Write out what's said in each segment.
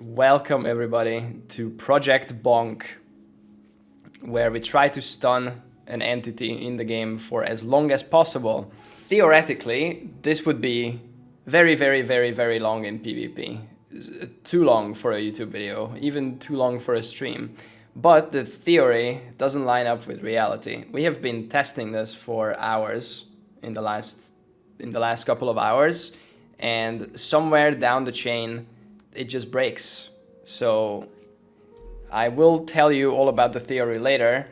Welcome everybody to Project Bonk, where we try to stun an entity in the game for as long as possible. Theoretically, this would be very long in PvP. Too long for a YouTube video, even too long for a stream. But the theory doesn't line up with reality. We have been testing this for hours in the last couple of hours, and somewhere down the chain it just breaks. So I will tell you all about the theory later,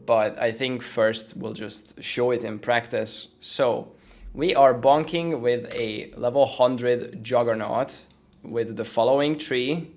but I think first we'll just show it in practice. So we are bonking with a level 100 Juggernaut with the following tree,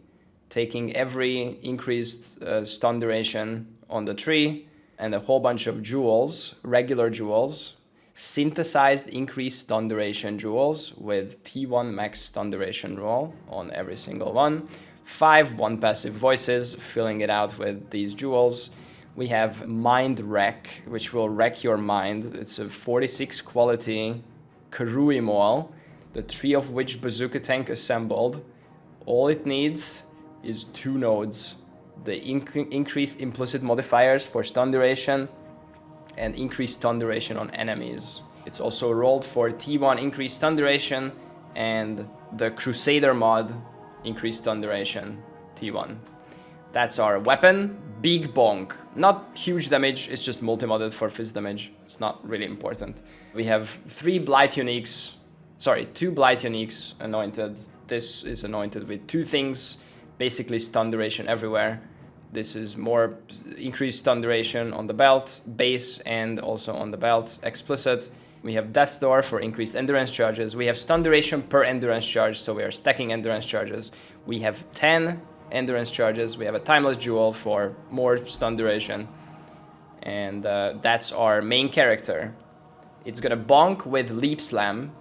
taking every increased stun duration on the tree, and a whole bunch of jewels, regular jewels, synthesized increased stun duration jewels with T1 max stun duration roll on every single one, 5 one passive voices filling it out with these jewels. We have Mind Wreck, which will wreck your mind. It's a 46 quality Karui Maul, the 3 of which bazooka tank assembled. All it needs is 2 nodes, the increased implicit modifiers for stun duration and increased stun duration on enemies. It's also rolled for T1 increased stun duration and the Crusader mod increased stun duration T1. That's our weapon, Big Bonk. Not huge damage, it's just multi-modded for fizz damage. It's not really important. We have 2 Blight Uniques anointed. This is anointed with 2 things, basically stun duration everywhere. This is more increased stun duration on the belt, base, and also on the belt, explicit. We have Death's Door for increased endurance charges. We have stun duration per endurance charge, so we are stacking endurance charges. We have 10 endurance charges. We have a Timeless Jewel for more stun duration. And that's our main character. It's gonna bonk with Leap Slam.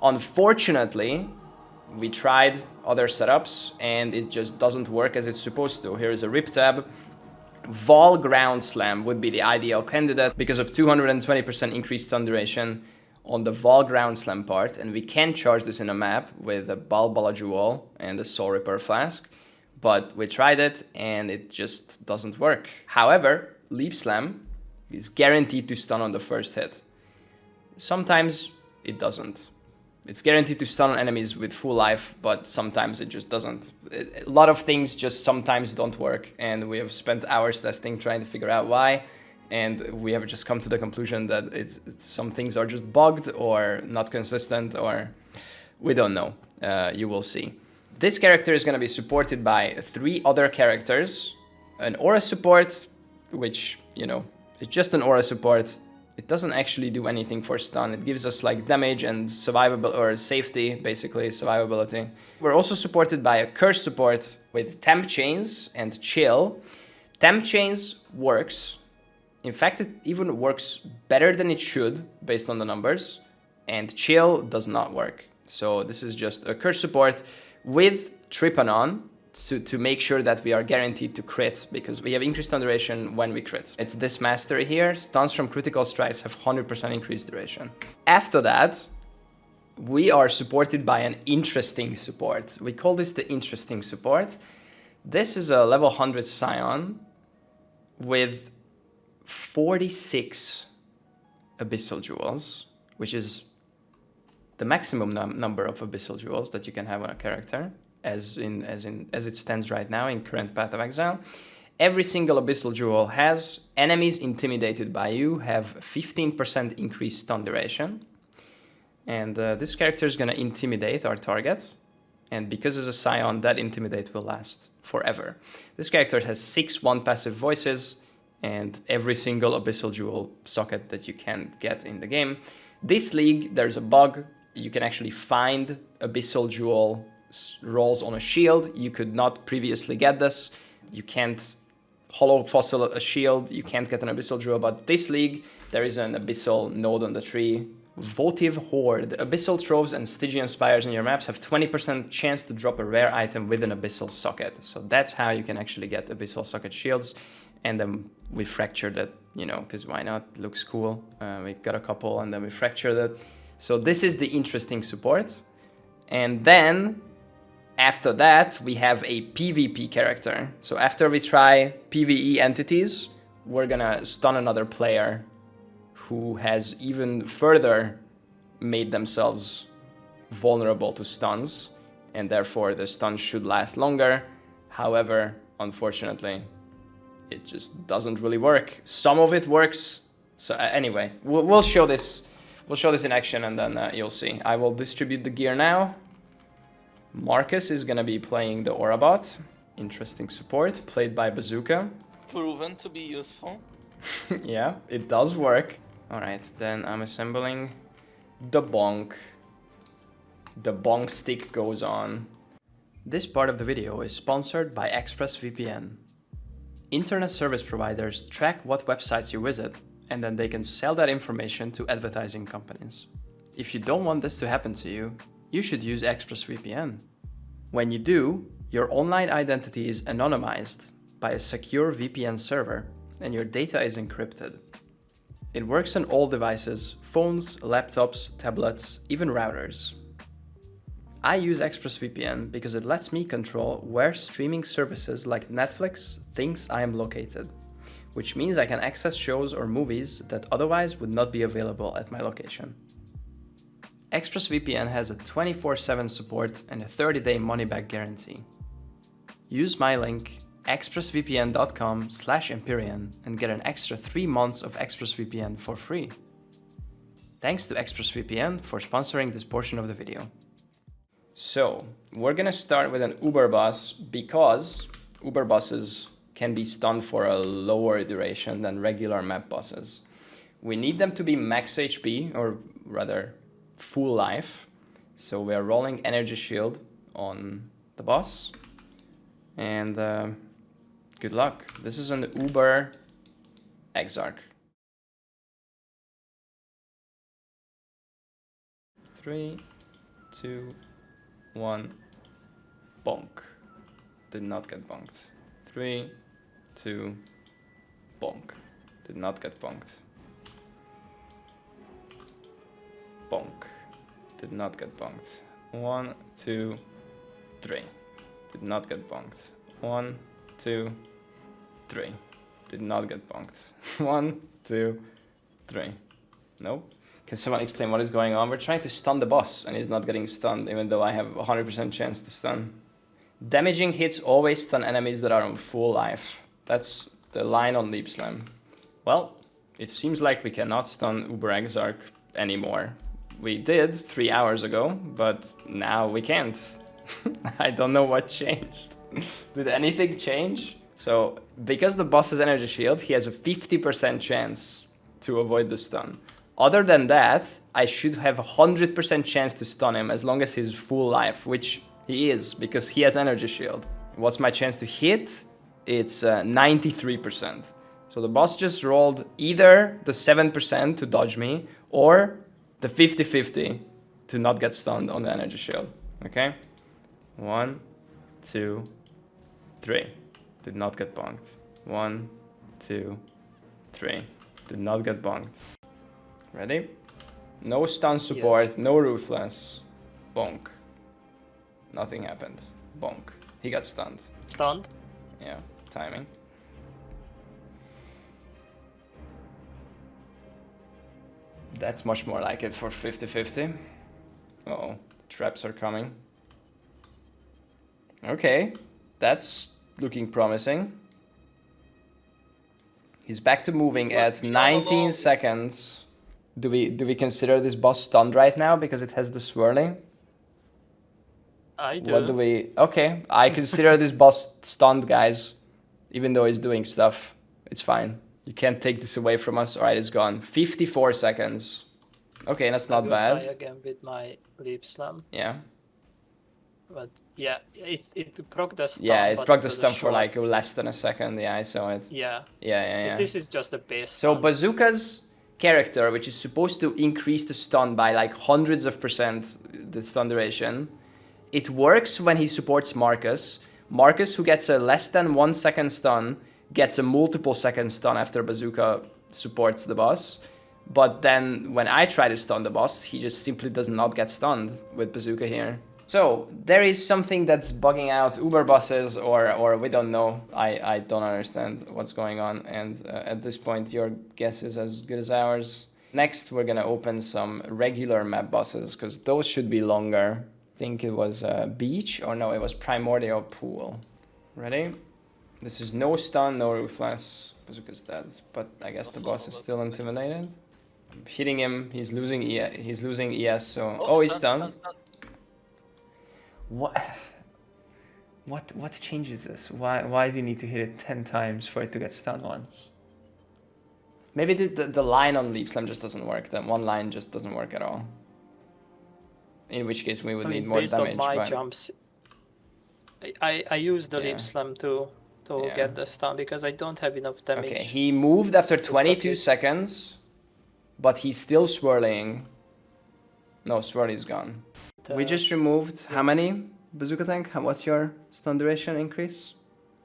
Unfortunately, we tried other setups and it just doesn't work as it's supposed to. Here is a Rip Tab. Vol Ground Slam would be the ideal candidate because of 220% increased stun duration on the Vol Ground Slam part, and we can charge this in a map with a Balbala Jewel and a Soul Reaper Flask, but we tried it and it just doesn't work. However, Leap Slam is guaranteed to stun on the first hit. Sometimes it doesn't. It's guaranteed to stun on enemies with full life, but sometimes it just doesn't. A lot of things just sometimes don't work, and we have spent hours testing trying to figure out why, and we have just come to the conclusion that some things are just bugged or not consistent, or we don't know. You will see. This character is going to be supported by 3 other characters. An aura support, which, you know, is just an aura support. It doesn't actually do anything for stun. It gives us like damage and survivability, or safety, basically survivability. We're also supported by a curse support with Temp Chains and Chill. Temp Chains works. In fact, it even works better than it should based on the numbers. And Chill does not work. So this is just a curse support with Tripanon to make sure that we are guaranteed to crit, because we have increased stun duration when we crit. It's this mastery here. Stuns from critical strikes have 100% increased duration. After that, we are supported by an interesting support. We call this the interesting support. This is a level 100 Scion with 46 Abyssal Jewels, which is the maximum number of Abyssal Jewels that you can have on a character, as it stands right now in current Path of Exile. Every single Abyssal Jewel has enemies intimidated by you have 15% increased stun duration. And this character is going to intimidate our target. And because it's a Scion, that intimidate will last forever. This character has 6 one passive voices and every single Abyssal Jewel socket that you can get in the game. This league, there's a bug. You can actually find Abyssal Jewel rolls on a shield. You could not previously get this. You can't hollow fossil a shield. You can't get an Abyssal Jewel, but this league, there is an Abyssal node on the tree. Votive Horde. Abyssal Troves and Stygian Spires in your maps have 20% chance to drop a rare item with an Abyssal Socket. So that's how you can actually get Abyssal Socket shields. And then we fractured it, you know, because why not? It looks cool. We got a couple and then we fractured it. So this is the interesting support. And then After that, we have a PvP character. So after we try PvE entities, we're gonna stun another player who has even further made themselves vulnerable to stuns, and therefore the stuns should last longer. However, unfortunately, it just doesn't really work. Some of it works. So anyway, we'll show this. We'll show this in action, and then you'll see. I will distribute the gear now. Marcus is gonna be playing the Aurabot. Interesting support, played by Bazooka. Proven to be useful. Yeah, it does work. All right, then I'm assembling the Bonk. The Bonk stick goes on. This part of the video is sponsored by ExpressVPN. Internet service providers track what websites you visit, and then they can sell that information to advertising companies. If you don't want this to happen to you, you should use ExpressVPN. When you do, your online identity is anonymized by a secure VPN server, and your data is encrypted. It works on all devices, phones, laptops, tablets, even routers. I use ExpressVPN because it lets me control where streaming services like Netflix thinks I am located, which means I can access shows or movies that otherwise would not be available at my location. ExpressVPN has a 24/7 support and a 30-day money-back guarantee. Use my link expressvpn.com/Empyrean and get an extra 3 months of ExpressVPN for free. Thanks to ExpressVPN for sponsoring this portion of the video. So, we're gonna start with an Uber bus because Uber buses can be stunned for a lower duration than regular map buses. We need them to be max HP, or rather full life. So we are rolling energy shield on the bus. And good luck. This is an Uber Exarch. 3, 2, 1, bonk. Did not get bonked. 3, 2, bonk. Did not get bonked. Bonk. Did not get bonked. 1, 2, 3. Did not get bonked. 1, 2, 3. Did not get bonked. 1, 2, 3. Nope. Can someone explain what is going on? We're trying to stun the boss and he's not getting stunned, even though I have a 100% chance to stun. Damaging hits always stun enemies that are on full life. That's the line on Leap Slam. Well, it seems like we cannot stun Uber Exarch anymore. We did 3 hours ago, but now we can't. I don't know what changed. Did anything change? So, because the boss has energy shield, he has a 50% chance to avoid the stun. Other than that, I should have a 100% chance to stun him as long as he's full life, which he is, because he has energy shield. What's my chance to hit? It's 93%. So the boss just rolled either the 7% to dodge me, or the 50-50 to not get stunned on the energy shield. Okay? 1, 2, 3. Did not get bonked. 1, 2, 3. Did not get bonked. Ready? No stun support, no ruthless. Bonk. Nothing happened. Bonk. He got stunned. Stunned? Yeah, timing. That's much more like it for 50-50. Uh-oh, traps are coming. Okay, that's looking promising. He's back to moving at 19 seconds. Do we consider this boss stunned right now because it has the swirling? I do. What do we... Okay, I consider this boss stunned, guys. Even though he's doing stuff, it's fine. You can't take this away from us. All right, it's gone. 54 seconds. Okay, that's not bad. Try again with my Leap Slam. Yeah. But yeah, it proc the stun. Yeah, it but proc the was stun for short. like less than a second. Yeah, I saw it. Yeah. Yeah. This is just the base. So stun. Bazooka's character, which is supposed to increase the stun by like hundreds of %, the stun duration, it works when he supports Marcus. Marcus, who gets a less than 1 second stun, gets a multiple second stun after Bazooka supports the boss. But then when I try to stun the boss, he just simply does not get stunned with Bazooka here. So there is something that's bugging out Uber buses, or we don't know. I don't understand what's going on, and at this point your guess is as good as ours. Next we're gonna open some regular map buses because those should be longer. I think it was beach, or no, it was primordial pool. Ready? This is no stun, no ruthless. Bazooka's dead, but I guess the boss is still intimidated. I'm hitting him. He's losing He's losing ES. So he's stunned. What changes this? Why do you need to hit it 10 times for it to get stunned once? Maybe the line on Leap Slam just doesn't work. That one line just doesn't work at all. In which case we would need more based damage. On my but... jumps, I used the Yeah. Leap Slam to Yeah. get the stun because I don't have enough damage. Okay, he moved after 22 seconds, but he's still swirling. No, swirly's gone. We just removed how many? Bazooka Tank, what's your stun duration increase?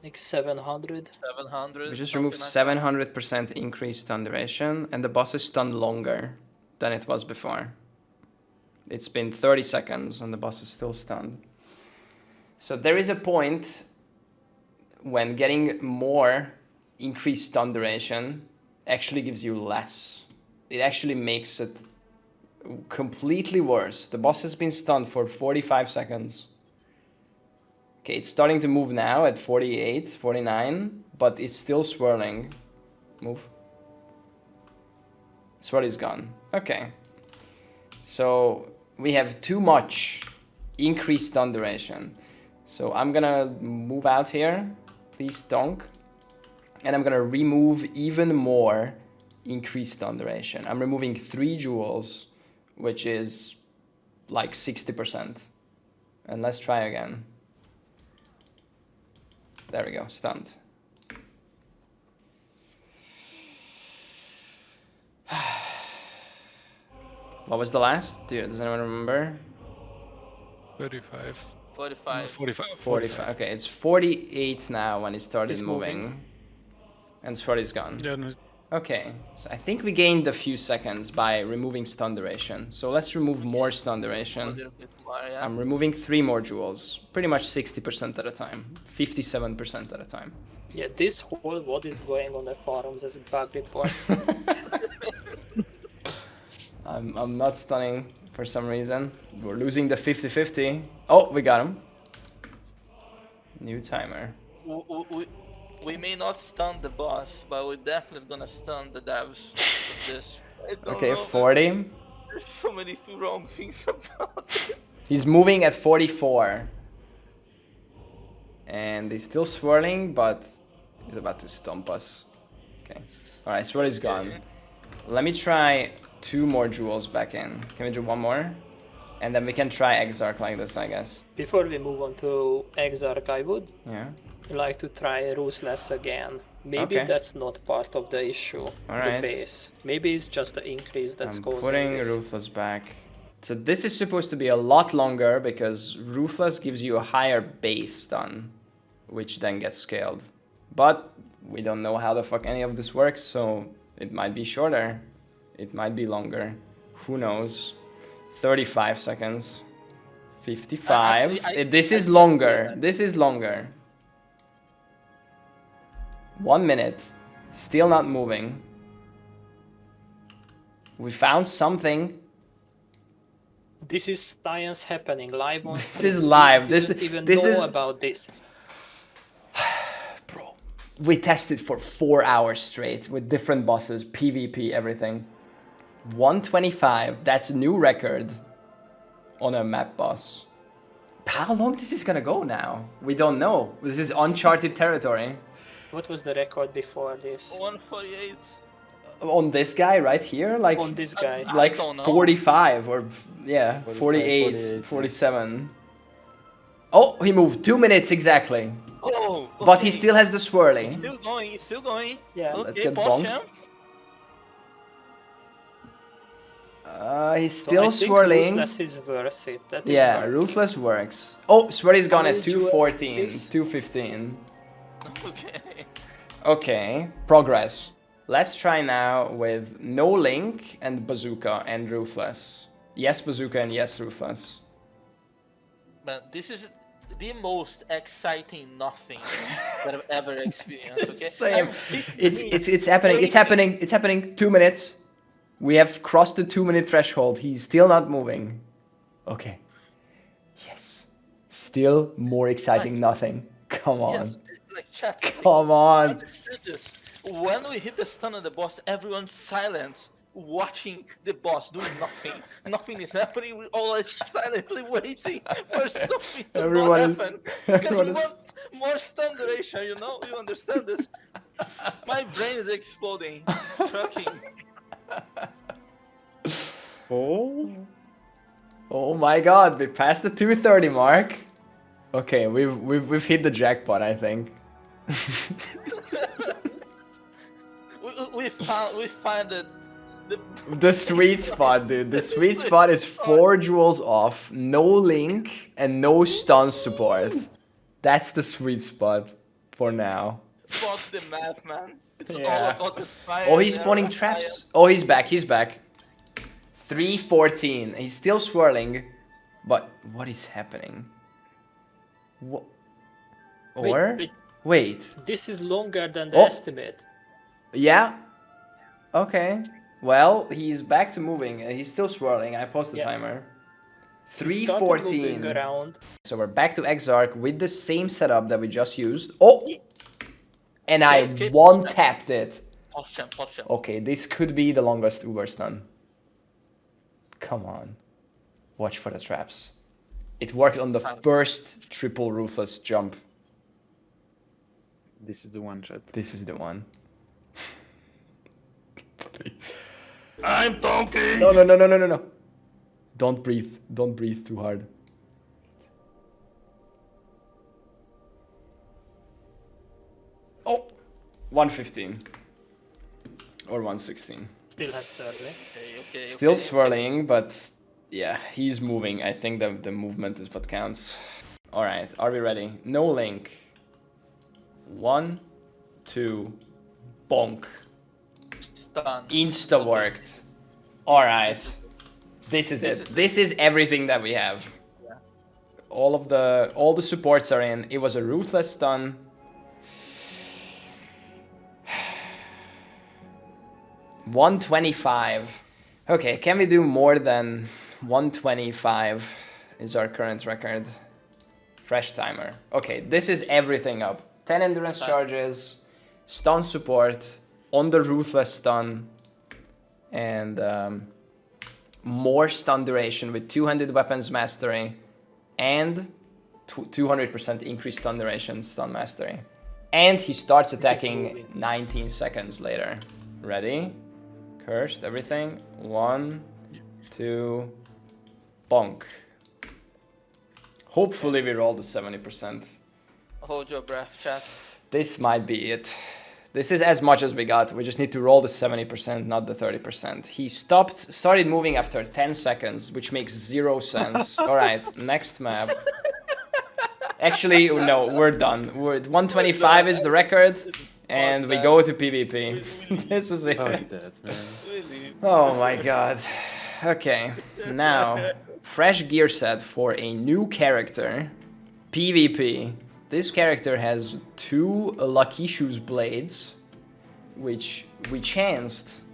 Like 700. 700. We just something removed like that. 700% increased stun duration, and the boss is stunned longer than it was before. It's been 30 seconds and the boss is still stunned. So there is a point when getting more increased stun duration actually gives you less. It actually makes it completely worse. The boss has been stunned for 45 seconds. Okay, it's starting to move now at 48, 49, but it's still swirling. Move. Swirly's gone. Okay. So we have too much increased stun duration. So I'm gonna move out here. Please donk. And I'm gonna remove even more increased stun duration. I'm removing 3 jewels, which is like 60%. And let's try again. There we go, stunned. What was the last? Does anyone remember? 35. 45. 45. 45. Okay, it's 48 now when it started It's moving. moving. And Swirly's gone. Yeah, no, Okay, so I think we gained a few seconds by removing stun duration. So let's remove more stun A duration. little bit more, yeah. I'm removing 3 more jewels. Pretty much 60% at a time. 57% at a time. Yeah, this whole what is going on the forums is a bug report. I'm not stunning for some reason. We're losing the 50-50. Oh, we got him. New timer. We may not stun the boss, but we're definitely gonna stun the devs with this. I don't Okay, know, 40. There's so many wrong things about this. He's moving at 44. And he's still swirling, but he's about to stomp us. Okay. Alright, Swirly's gone. Let me try 2 more jewels back in. Can we do 1 more? And then we can try Exarch like this, I guess. Before we move on to Exarch, I would Yeah. like to try Ruthless again. Maybe Okay. that's not part of the issue, Alright. the base. Maybe it's just the increase that's I'm causing putting this. Ruthless back. So this is supposed to be a lot longer because Ruthless gives you a higher base stun, which then gets scaled. But we don't know how the fuck any of this works, so it might be shorter. It might be longer. Who knows? 35 seconds. 55. Actually, This I is can longer. feel that. This is longer. 1 minute. Still not moving. We found something. This is science happening live on This stream. is live. You This didn't even this know is about this. bro. We tested for 4 hours straight with different bosses, PvP, everything. 125. That's a new record on a map boss. How long is this gonna go now? We don't know. This is uncharted territory. What was the record before this? 148. On this guy right here, like On this guy. I like don't know. 45 or yeah, 45, 48, 48, 47. Oh, he moved 2 minutes exactly. Oh, But he okay. still has the swirly. Still going, he's still going. Yeah. Okay, Let's get boss bonked. champ. He's So still I think swirling. Ruthless is worth it. That is Yeah, worth it. Ruthless works. Oh, Swirly's gone How at did you 214, this? 215. Okay. Okay, progress. Let's try now with no Link and Bazooka and Ruthless. Yes, Bazooka and yes, Ruthless. Man, this is the most exciting nothing that I've ever experienced. Okay. Same. I'm It's happening. It's happening. It's happening. 2 minutes. We have crossed the 2-minute threshold. He's still not moving. Okay. Yes. Still more exciting nothing. Come on. Yes, like chat. Come on. Understood this. When we hit the stun of the boss, everyone's silent, watching the boss doing nothing. Nothing is happening. We're all silently waiting for something to Everyone not is- happen. Because everyone we is- want more stun duration, you know? You understand this? My brain is exploding. Trucking. Oh. Oh my god, we passed the 230 mark. Okay, we've hit the jackpot, I think. We find the The sweet spot, dude. The sweet spot is 4 jewels off, no link, and no stun support. That's the sweet spot for now. fuck the math, man. It's all Yeah. about the fire. Oh, he's and spawning fire. traps. Oh, he's back. He's back. 314. He's still swirling. But what is happening? What? Or? Wait. This is longer than the Oh. estimate. Yeah. Okay. Well, he's back to moving. He's still swirling. I paused the Yeah. timer. He started moving 314. around. So we're back to Exarch with the same setup that we just used. Oh! And I Okay, one-tapped it. Posture. Okay, this could be the longest Uber stun. Come on. Watch for the traps. It worked on the first triple ruthless jump. This is the one shot. This is the one. I'm talking. No. Don't breathe. Don't breathe too hard. Oh! 115. Or 116. Still has survey. Okay. Still swirling, but yeah, he's moving. I think the movement is what counts. Alright, are we ready? No link. 1, 2, bonk. Stun. Insta worked. Alright. This is it. This is everything that we have. Yeah. All the supports are in. It was a ruthless stun. $125. Okay, can we do more than 125 is our current record. Fresh timer. Okay, this is everything up. 10 endurance charges, stun support, on the ruthless stun, and more stun duration with 200 weapons mastery, and 200% increased stun duration, stun mastery. And he starts attacking 19 seconds later. Ready? Cursed, everything. 1, 2, bonk. Hopefully we roll the 70%. Hold your breath, chat. This might be it. This is as much as we got. We just need to roll the 70%, not the 30%. He started moving after 10 seconds, which makes 0 sense. All right, next map. Actually, no, we're done. 125 is the record, and we go to PvP. This is it. Oh, he did, man. Oh my god. Okay, now, fresh gear set for a new character, PvP. This character has 2 Lucky Shoes blades, which we chanced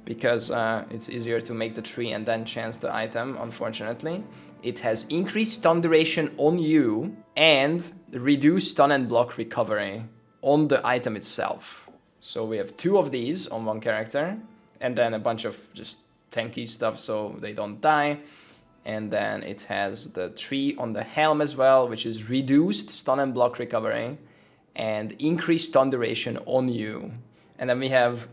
because it's easier to make the tree and then chance the item, unfortunately. It has increased stun duration on you and reduced stun and block recovery on the item itself. So we have 2 of these on one character, and then a bunch of just tanky stuff so they don't die. And then it has the tree on the helm as well, which is reduced stun and block recovery and increased stun duration on you. And then we have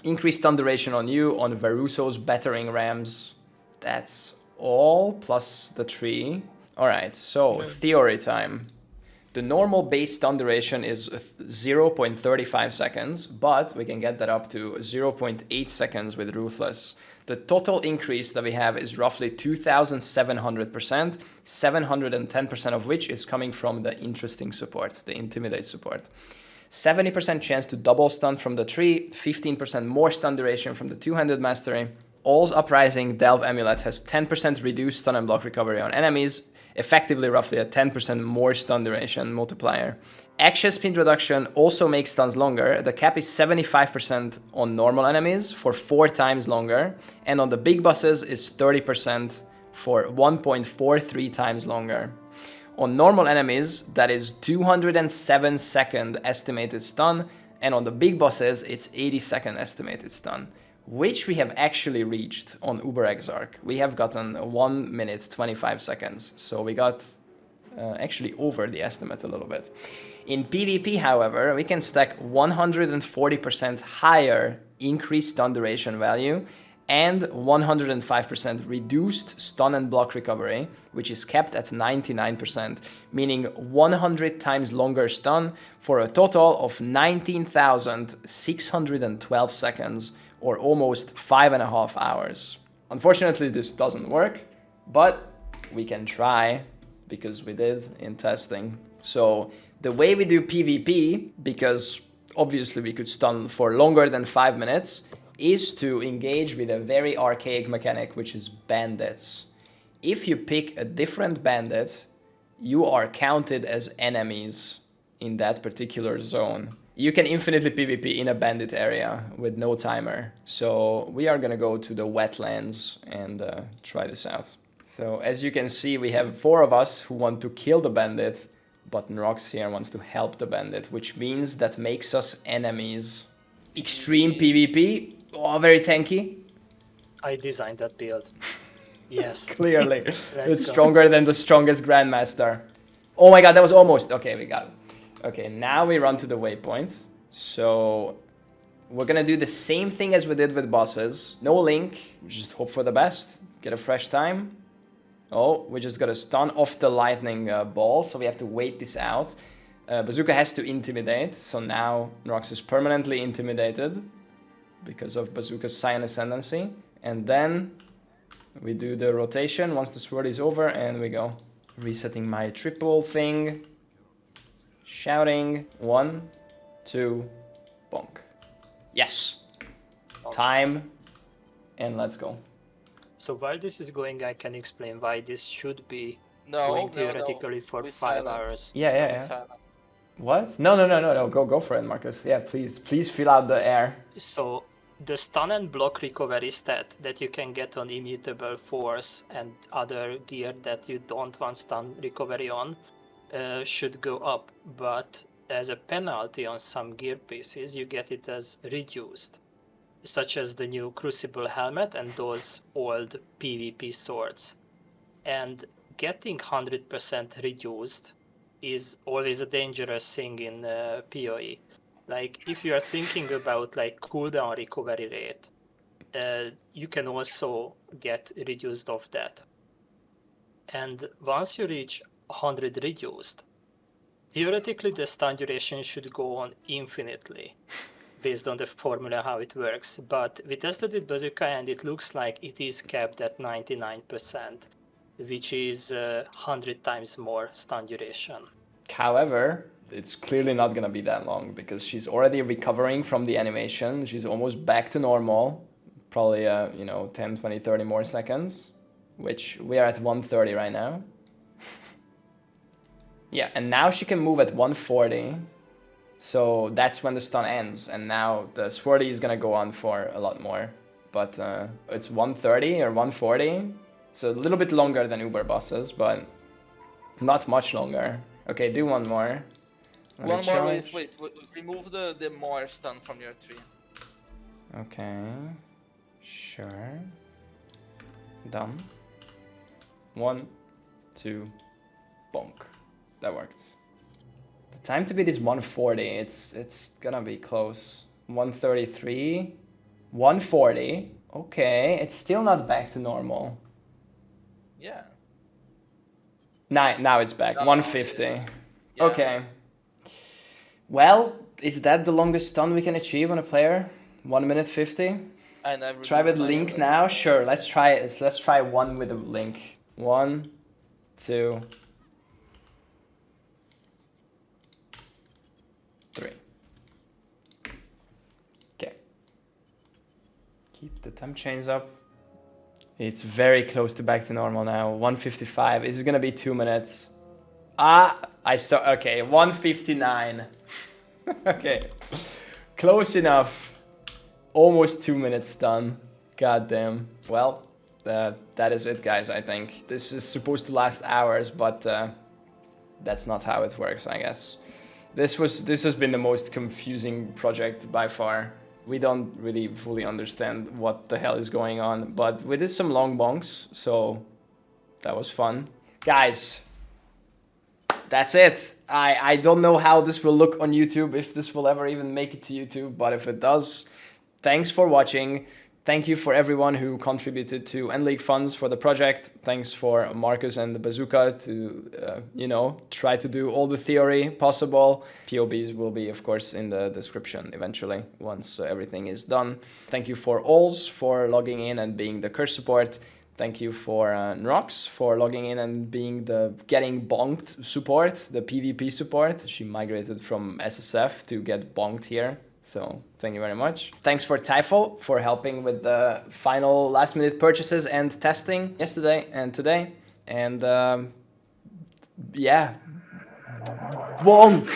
increased stun duration on you on Veruso's battering rams. That's all, plus the tree. Alright, so theory time. The normal base stun duration is 0.35 seconds, but we can get that up to 0.8 seconds with Ruthless. The total increase that we have is roughly 2,700%, 710% of which is coming from the interesting support, the Intimidate support. 70% chance to double stun from the tree, 15% more stun duration from the two-handed mastery. All's Uprising Delve Amulet has 10% reduced stun and block recovery on enemies, effectively roughly a 10% more stun duration multiplier. Action speed reduction also makes stuns longer. The cap is 75% on normal enemies for 4 times longer, and on the big bosses is 30% for 1.43 times longer. On normal enemies, that is 207 second estimated stun, and on the big bosses, it's 80 second estimated stun, which we have actually reached on Uber Exarch. We have gotten 1 minute 25 seconds, so we got actually over the estimate a little bit. In PvP, however, we can stack 140% higher increased stun duration value and 105% reduced stun and block recovery, which is kept at 99%, meaning 100 times longer stun for a total of 19,612 seconds, or almost 5.5 hours. Unfortunately, this doesn't work, but we can try, because we did in testing. So the way we do PvP, because obviously we could stun for longer than 5 minutes, is to engage with a very archaic mechanic, which is bandits. If you pick a different bandit, you are counted as enemies in that particular zone. You can infinitely PvP in a bandit area with no timer. So we are gonna go to the wetlands and try this out. So as you can see, we have 4 of us who want to kill the bandit, but Nrox here wants to help the bandit, which means that makes us enemies. Extreme PvP. Oh, very tanky. I designed that build. Yes. Clearly. Let's It's go. stronger than the strongest Grandmaster. Oh my god, that was almost... Okay, we got it. Okay, now we run to the waypoint. So we're gonna do the same thing as we did with bosses. No link, just hope for the best. Get a fresh time. Oh, we just got a stun off the lightning ball, so we have to wait this out. Bazooka has to intimidate, so now Nrox is permanently intimidated because of Bazooka's Cyan Ascendancy. And then we do the rotation once the sword is over, and we go. Resetting my triple thing. Shouting. 1, 2, bonk. Yes. Time. And let's go. So while this is going, I can explain why this should be No, going theoretically for We 5 silent. hours. Yeah. Silent. What? No. Go for it, Marcus. Yeah, please fill out the air. So the stun and block recovery stat that you can get on Immutable Force and other gear that you don't want stun recovery on should go up, but as a penalty on some gear pieces you get it as reduced, such as the new Crucible helmet and those old PvP swords. And getting 100% reduced is always a dangerous thing in PoE. Like, if you are thinking about like cooldown recovery rate, you can also get reduced of that. And once you reach 100 reduced, theoretically the stun duration should go on infinitely, based on the formula how it works. But we tested with Bazooka and it looks like it is capped at 99%, which is 100 times more stun duration. However, it's clearly not gonna be that long because she's already recovering from the animation. She's almost back to normal. Probably, 10, 20, 30 more seconds, which we are at 130 right now. Yeah, and now she can move at 140. So that's when the stun ends. And now the Swordy is gonna go on for a lot more. But it's 130 or 140. So a little bit longer than Uber bosses, but not much longer. Okay, do one more. One more, wait, remove the more stun from your tree. Okay, sure. Done. 1, 2, bonk. That worked. The time to beat is 140. It's gonna be close. 133, 140. Okay, it's still not back to normal. Yeah. Now it's back. No, 150. yeah. Okay. Well, is that the longest stun we can achieve on a player? 1 minute 50? Try with Link now? Sure, let's try it. Let's try one with a Link. 1, 2, 3. Okay. Keep the temp chains up. It's very close to back to normal now. 1:55. Is it gonna be 2 minutes? Okay, 1:59. Okay, close enough. Almost 2 minutes done. God damn. Well, that is it, guys. I think this is supposed to last hours, but that's not how it works, I guess. This has been the most confusing project by far. We don't really fully understand what the hell is going on, but we did some long bonks, so that was fun. Guys, that's it. I don't know how this will look on YouTube, if this will ever even make it to YouTube, but if it does, thanks for watching. Thank you for everyone who contributed to NLeague funds for the project. Thanks for Marcus and the Bazooka to, you know, try to do all the theory possible. POBs will be, of course, in the description eventually, once everything is done. Thank you for Ols for logging in and being the curse support. Thank you for Nox for logging in and being the getting bonked support, the PvP support. She migrated from SSF to get bonked here. So thank you very much. Thanks for Typhel for helping with the final last minute purchases and testing yesterday and today. And yeah, bonk!